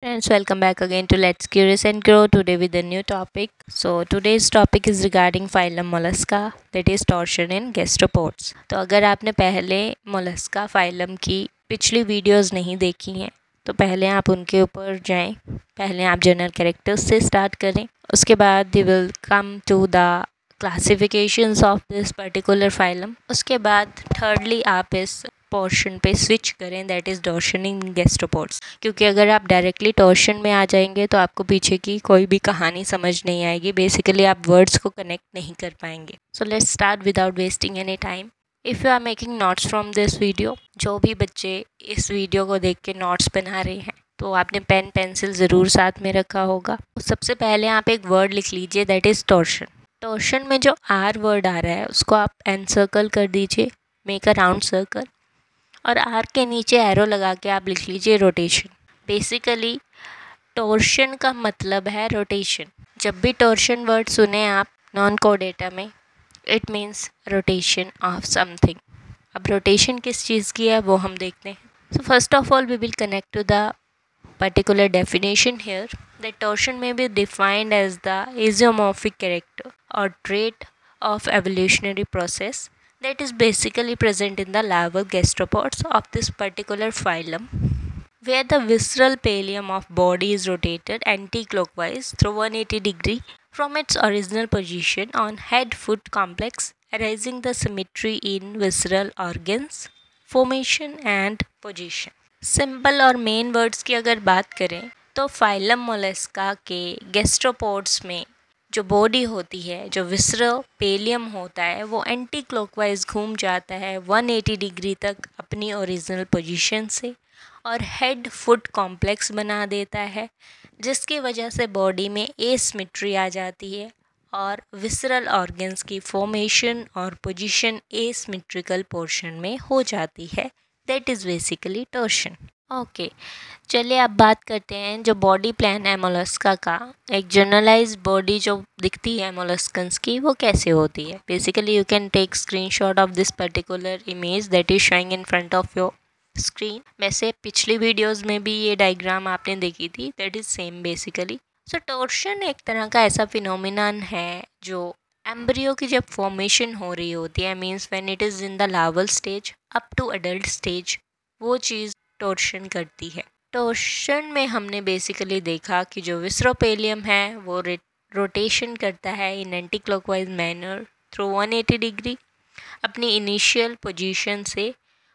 Friends, welcome back again to Let's Curious and Grow today with a new topic. So today's topic is regarding phylum Mollusca, that is torsion in gastropods. तो अगर आपने पहले Mollusca phylum की पिछली videos नहीं देखी हैं तो पहले आप उनके ऊपर जाएं। पहले आप जनरल कैरेक्टर्स से स्टार्ट करें, उसके बाद they will come to the classifications of this particular phylum. उसके बाद थर्डली आप इस पोर्शन पे स्विच करें, that is torsion in gastropods. क्योंकि अगर आप डायरेक्टली टॉर्शन में आ जाएंगे तो आपको पीछे की कोई भी कहानी समझ नहीं आएगी। बेसिकली आप वर्ड्स को कनेक्ट नहीं कर पाएंगे। So let's start without wasting any time. If you are making notes from this video, जो भी बच्चे इस वीडियो को देख के नोट्स बना रहे हैं तो आपने पेन पेंसिल ज़रूर साथ में रखा होगा। तो सबसे पहले आप एक वर्ड लिख लीजिए, दैट इज़ टॉर्शन। टॉर्शन में जो आर वर्ड आ रहा है उसको आप एनसर्कल कर दीजिए, मेक अ राउंड सर्कल, और आर के नीचे एरो लगा के आप लिख लीजिए रोटेशन। बेसिकली टॉर्शन का मतलब है रोटेशन। जब भी टॉर्शन वर्ड सुने आप नॉन कोड डेटा में, it means rotation of something. अब रोटेशन किस चीज़ की है वो हम देखते हैं। So first of all we will connect to the particular definition here. That torsion may be defined as the aziomorphic character or trait of evolutionary process that is basically present in the larval gastropods of this particular phylum, where the visceral pallium of body is rotated anti-clockwise through 180 degree from its original position on head-foot complex, arising the symmetry in visceral organs, formation and position. Simple और main words की अगर बात करें तो phylum Mollusca के gastropods में जो body होती है, जो विसरल पेलियम होता है, वो एंटी क्लॉकवाइज घूम जाता है 180 डिग्री तक अपनी ओरिजिनल पोजीशन से और हेड फुट कॉम्प्लेक्स बना देता है, जिसकी वजह से बॉडी में एसिमेट्री आ जाती है और विसरल ऑर्गन्स की फॉर्मेशन और पोजीशन एसिमेट्रिकल पोर्शन में हो जाती है। That is basically torsion. Okay, चलिए अब बात करते हैं जो बॉडी प्लान है मोलस्का का। एक जनरलाइज बॉडी जो दिखती है मोलस्कन्स की वो कैसे होती है। Basically you can take screenshot of this particular image that is showing in front of your screen. वैसे पिछली वीडियोस में भी ये डायग्राम आपने देखी थी, that is same basically. So torsion एक तरह का ऐसा फिनोमिनन है जो एम्ब्रियो की जब फॉर्मेशन हो रही होती है, means when it is in the larval stage up to adult stage, वो चीज़ टॉर्शन करती है। टॉर्शन में हमने बेसिकली देखा कि जो विसरोपेलियम है वो रोटेशन करता है in anti clockwise manner through 180 degree अपनी इनिशियल पोजीशन से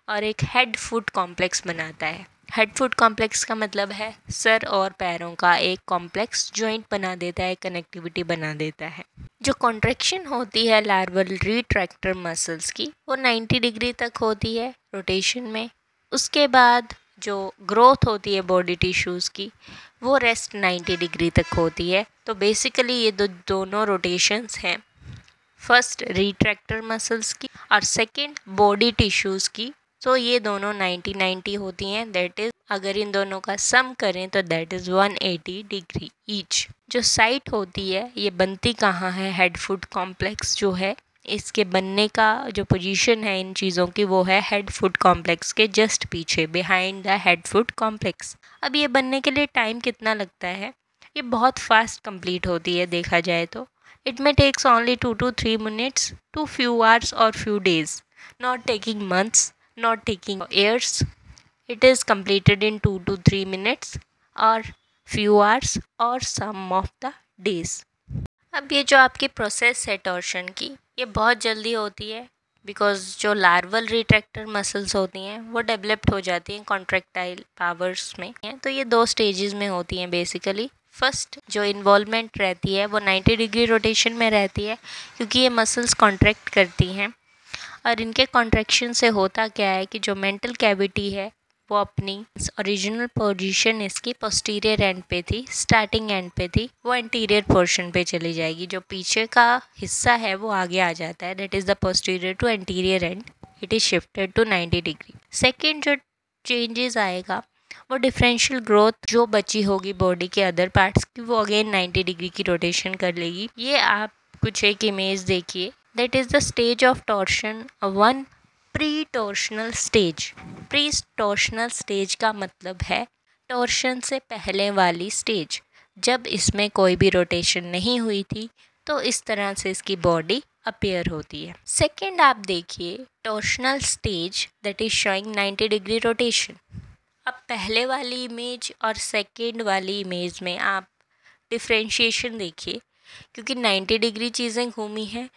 और एक हेड फुट कॉम्प्लेक्स बनाता है। हेड फुट कॉम्प्लेक्स का मतलब है सर और पैरों का एक कॉम्प्लेक्स जॉइंट बना देता है, कनेक्टिविटी बना देता है। जो कॉन्ट्रैक्शन होती है लार्वल रिट्रैक्टर मसल्स की वो 90 डिग्री तक होती है रोटेशन में। उसके बाद जो ग्रोथ होती है बॉडी टिश्यूज़ की वो रेस्ट 90 डिग्री तक होती है। तो बेसिकली ये दोनों रोटेशंस हैं, फर्स्ट रिट्रैक्टर मसल्स की और सेकंड बॉडी टिश्यूज़ की। तो ये दोनों 90-90 होती हैं। दैट इज़ अगर इन दोनों का सम करें तो दैट इज़ 180 डिग्री ईच। जो साइट होती है ये बनती कहाँ है, हेड फुट कॉम्प्लेक्स जो है इसके बनने का जो पोजीशन है इन चीज़ों की वो है हेड फुट कॉम्प्लेक्स के जस्ट पीछे, behind the head foot complex. अब ये बनने के लिए टाइम कितना लगता है, ये बहुत फास्ट कंप्लीट होती है देखा जाए तो। It may takes only 2 to 3 minutes to few hours or few days, not taking months, not taking years. It is completed in 2 to 3 minutes or few hours or some of the days. अब ये जो आपकी process है torsion की ये बहुत जल्दी होती है बिकॉज जो लार्वल रिट्रैक्टर मसल्स होती हैं वो डेवलप्ड हो जाती हैं कॉन्ट्रैक्टाइल पावर्स में। तो ये 2 स्टेजेस में होती हैं बेसिकली। फर्स्ट जो इन्वॉल्वमेंट रहती है वो 90 डिग्री रोटेशन में रहती है क्योंकि ये मसल्स कॉन्ट्रैक्ट करती हैं और इनके कॉन्ट्रैक्शन से होता क्या है कि जो मेंटल कैविटी है वो अपनी ओरिजिनल पोजीशन इसकी पोस्टीरियर एंड पे थी, स्टार्टिंग एंड पे थी, वो एंटीरियर पोर्शन पे चली जाएगी। जो पीछे का हिस्सा है वो आगे आ जाता है, that is the posterior to anterior end it is shifted to 90 degree. Second जो चेंजेस आएगा वो डिफरेंशियल ग्रोथ जो बची होगी बॉडी के अदर पार्ट्स की वो अगेन 90 डिग्री की रोटेशन कर लेगी। ये आप कुछ एक इमेज देखिए, that is the stage of torsion one pre torsional stage. Pre torsional stage का मतलब है टॉर्शन से पहले वाली स्टेज, जब इसमें कोई भी रोटेशन नहीं हुई थी, तो इस तरह से इसकी बॉडी अपीयर होती है। सेकेंड आप देखिए torsional stage that is showing 90 degree rotation. अब पहले वाली इमेज और सेकेंड वाली इमेज में आप डिफ्रेंशिएशन देखिए, क्योंकि 90 डिग्री चीज़ें घूमी हैं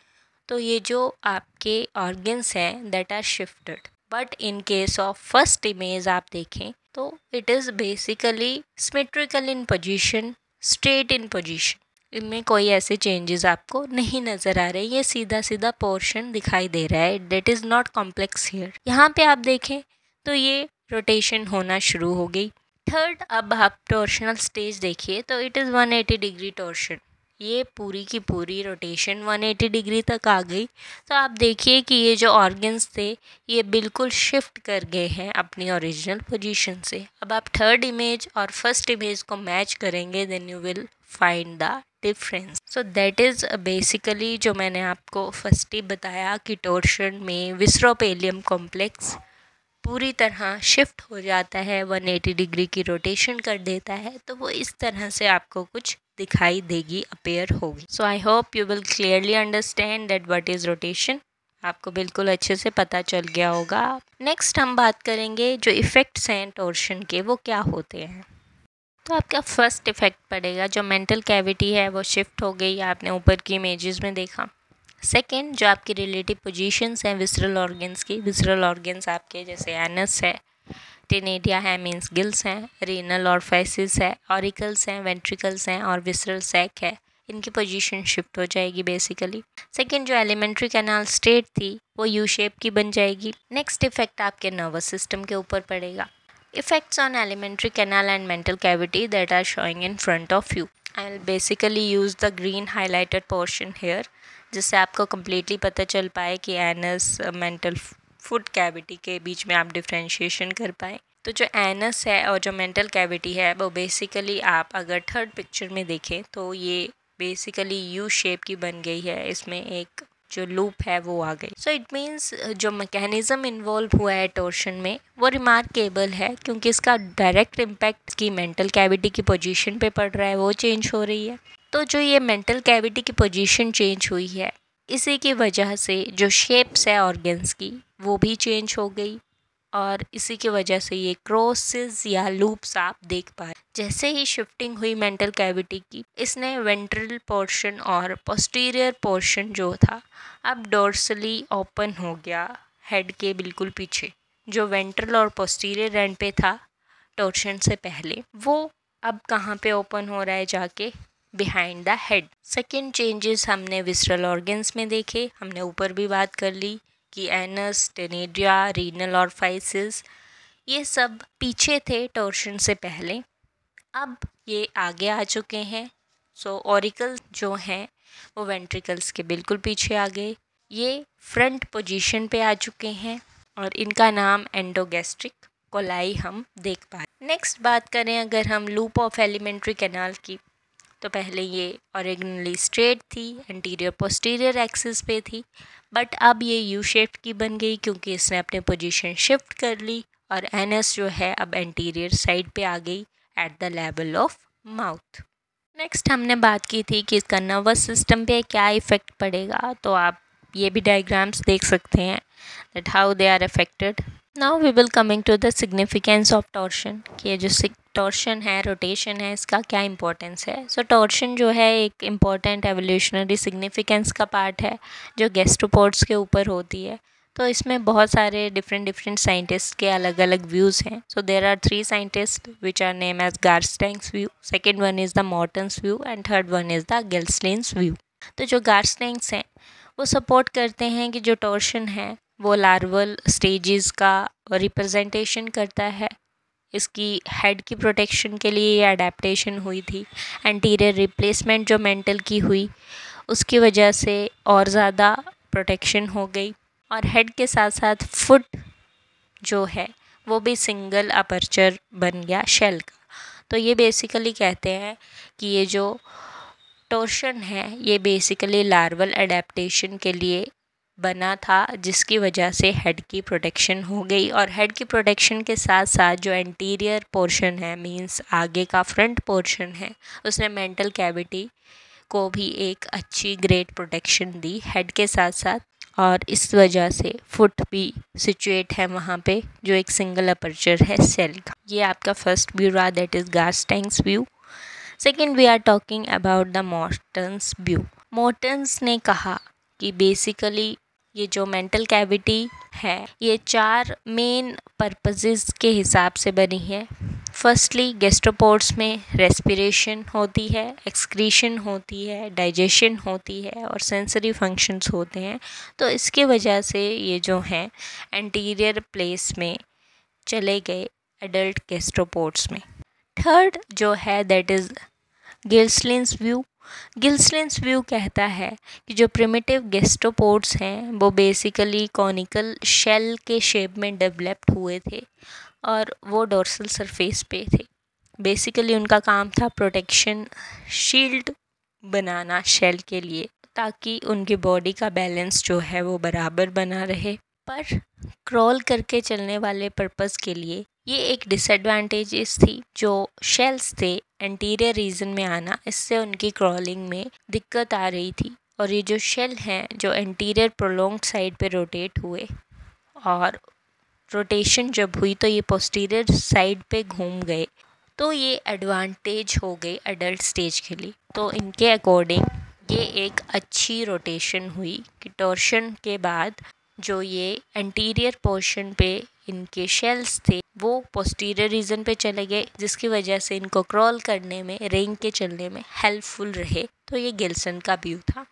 तो ये जो आपके ऑर्गन्स हैं that are shifted. But in case of first image आप देखें तो it is basically symmetrical in position, straight in position. इनमें कोई ऐसे चेंजेस आपको नहीं नज़र आ रहे, ये सीधा सीधा पोर्शन दिखाई दे रहा है, that is not complex here. यहाँ पे आप देखें तो ये रोटेशन होना शुरू हो गई। थर्ड अब आप टॉर्शनल स्टेज देखिए तो इट इज़ 180 डिग्री टॉर्शन। ये पूरी की पूरी रोटेशन 180 डिग्री तक आ गई। तो आप देखिए कि ये जो ऑर्गन्स थे ये बिल्कुल शिफ्ट कर गए हैं अपनी ओरिजिनल पोजीशन से। अब आप थर्ड इमेज और फर्स्ट इमेज को मैच करेंगे, then you will find the difference. So that is basically जो मैंने आपको फर्स्ट ही बताया कि टॉर्शन में विसरोपेलियम कॉम्प्लेक्स पूरी तरह शिफ्ट हो जाता है, 180 डिग्री की रोटेशन कर देता है, तो वो इस तरह से आपको कुछ दिखाई देगी, अपेयर होगी। So I hope you will clearly understand that what is rotation. आपको बिल्कुल अच्छे से पता चल गया होगा। नेक्स्ट हम बात करेंगे जो इफ़ेक्ट्स हैं टॉर्शन के, वो क्या होते हैं। तो आपका फर्स्ट इफ़ेक्ट पड़ेगा, जो मेंटल कैविटी है वो शिफ्ट हो गई, आपने ऊपर की इमेजेस में देखा। सेकेंड, जो आपकी रिलेटिव पोजीशंस हैं विसरल ऑर्गन्स की, विसरल ऑर्गन्स आपके जैसे एनस है, टेनेडिया है मीन्स गिल्स हैं, रीनल और फेसिस है, ऑरिकल्स हैं, वेंट्रिकल्स हैं और विसरल सैक है, इनकी पोजीशन शिफ्ट हो जाएगी बेसिकली। सेकेंड, जो एलिमेंट्री कैनाल स्टेट थी वो यू शेप की बन जाएगी। नेक्स्ट इफेक्ट आपके नर्वस सिस्टम के ऊपर पड़ेगा। Effects on alimentary canal and mantle cavity that are showing in front of you. I will basically use the green highlighted portion here, जिससे आपको कम्प्लीटली पता चल पाए कि एनस मेंटल फुट कैविटी के बीच में आप डिफ्रेंशिएशन कर पाए। तो जो एनस है और जो मेंटल कैविटी है वो बेसिकली आप अगर थर्ड पिक्चर में देखें तो ये बेसिकली यू शेप की बन गई है, इसमें एक जो लूप है वो आ गई। सो इट मीन्स जो मैकेनिज्म इन्वॉल्व हुआ है टॉर्शन में वो रिमार्केबल है, क्योंकि इसका डायरेक्ट इम्पैक्ट की मेंटल कैविटी की पोजीशन पे पड़ रहा है, वो चेंज हो रही है। तो जो ये मेंटल कैविटी की पोजीशन चेंज हुई है, इसी की वजह से जो शेप्स है ऑर्गन्स की वो भी चेंज हो गई, और इसी की वजह से ये क्रॉसेस या लूप्स आप देख पाए। जैसे ही शिफ्टिंग हुई मेंटल कैविटी की, इसने वेंट्रल पोर्शन और पोस्टीरियर पोर्शन जो था अब डोर्सली ओपन हो गया हेड के बिल्कुल पीछे। जो वेंट्रल और पोस्टीरियर एंड पे था टॉर्शन से पहले, वो अब कहाँ पे ओपन हो रहा है, जाके behind the head. Second changes हमने विसरल ऑर्गन्स में देखे, हमने ऊपर भी बात कर ली कि एनस, टेनेडिया, रीनल और फाइसिस ये सब पीछे थे टॉर्शन से पहले, अब ये आगे आ चुके हैं। सो ऑरिकल जो हैं वो वेंट्रिकल्स के बिल्कुल पीछे आ गए, ये फ्रंट पोजीशन पे आ चुके हैं और इनका नाम एंडोगैस्ट्रिक कोलाई हम देख पाए। नेक्स्ट बात करें अगर हम लूप ऑफ एलिमेंट्री कैनाल की, तो पहले ये ओरिजिनली स्ट्रेट थी, एंटीरियर पोस्टीरियर एक्सिस पे थी, बट अब ये यू शेप की बन गई क्योंकि इसने अपने पोजीशन शिफ्ट कर ली, और एनएस जो है अब एंटीरियर साइड पे आ गई at the level of mouth. Next हमने बात की थी कि इसका नर्वस सिस्टम पे क्या इफ़ेक्ट पड़ेगा, तो आप ये भी डायग्राम्स देख सकते हैं that how they are affected. Now we will coming to the significance of torsion, कि ये जो टॉर्शन है, रोटेशन है, इसका क्या इंपॉर्टेंस है। सो टॉर्शन जो है एक इम्पॉर्टेंट एवोल्यूशनरी सिग्निफिकेंस का पार्ट है जो गैस्ट्रोपोड्स के ऊपर होती है। तो इसमें बहुत सारे डिफरेंट साइंटिस्ट के अलग अलग व्यूज़ हैं। So there are 3 scientist which are name as Garstang's view, second one is the Morton's view and third one is the Gelslen's view. तो जो गार्स्टेंग्स हैं वो सपोर्ट करते हैं कि जो टॉर्शन है वो लार्वल स्टेजेस का रिप्रेजेंटेशन करता है, इसकी हेड की प्रोटेक्शन के लिए ये अडेप्टेशन हुई थी। एंटीरियर रिप्लेसमेंट जो मेंटल की हुई उसकी वजह से और ज़्यादा प्रोटेक्शन हो गई, और हेड के साथ साथ फुट जो है वो भी सिंगल अपर्चर बन गया शेल का। तो ये बेसिकली कहते हैं कि ये जो टॉर्शन है ये बेसिकली लार्वल अडेप्टेशन के लिए बना था, जिसकी वजह से हेड की प्रोटेक्शन हो गई। और हेड की प्रोटेक्शन के साथ साथ जो एंटीरियर पोर्शन है, मींस आगे का फ्रंट पोर्शन है, उसने मेंटल कैविटी को भी एक अच्छी ग्रेट प्रोटेक्शन दी हेड के साथ साथ। और इस वजह से फुट भी सिचुएट है वहाँ पे, जो एक सिंगल अपर्चर है सेल का। ये आपका फर्स्ट व्यू रहा, that is Garstang's view. Second we are talking about the Morton's view. Morton's ने कहा कि बेसिकली ये जो मेंटल कैविटी है, ये 4 मेन पर्पसेस के हिसाब से बनी है। फर्स्टली गैस्ट्रोपोड्स में रेस्पिरेशन होती है, एक्सक्रीशन होती है, डाइजेशन होती है और सेंसरी फंक्शंस होते हैं। तो इसके वजह से ये जो हैं एंटीरियर प्लेस में चले गए एडल्ट गैस्ट्रोपोड्स में। थर्ड जो है दैट इज़ गिल्सलेंस व्यू। गिल्सलेंस व्यू कहता है कि जो प्रिमिटिव गैस्ट्रोपोड्स हैं वो बेसिकली कॉनिकल शेल के शेप में डेवलप्ड हुए थे और वो डोर्सल सरफेस पे थे। बेसिकली उनका काम था प्रोटेक्शन, शील्ड बनाना शेल के लिए, ताकि उनकी बॉडी का बैलेंस जो है वो बराबर बना रहे। पर क्रॉल करके चलने वाले पर्पस के लिए ये एक डिसएडवांटेजेस थी। जो शेल्स थे एंटीरियर रीजन में आना, इससे उनकी क्रॉलिंग में दिक्कत आ रही थी। और ये जो शेल हैं जो एंटीरियर प्रोलॉन्ग्ड साइड पे रोटेट हुए, और रोटेशन जब हुई तो ये पोस्टीरियर साइड पे घूम गए, तो ये एडवांटेज हो गई एडल्ट स्टेज के लिए। तो इनके अकॉर्डिंग ये एक अच्छी रोटेशन हुई कि टॉर्शन के बाद जो ये एंटीरियर पोर्शन पे इनके शेल्स थे वो पोस्टीरियर रीजन पे चले गए, जिसकी वजह से इनको क्रॉल करने में, रेंग के चलने में हेल्पफुल रहे। तो ये गिल्सन का व्यू था।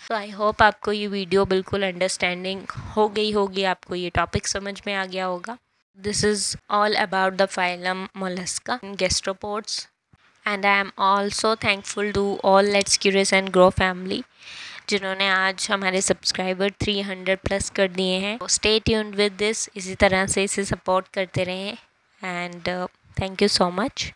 तो आई होप आपको ये वीडियो बिल्कुल अंडरस्टैंडिंग हो गई होगी, आपको ये टॉपिक समझ में आ गया होगा। This is all about the phylum Mollusca gastropods, and I am also thankful to all let's curious and grow family, जिन्होंने आज हमारे सब्सक्राइबर 300+ कर दिए हैं। स्टे ट्यून्ड विद दिस, इसी तरह से इसे सपोर्ट करते रहें, and thank you so much.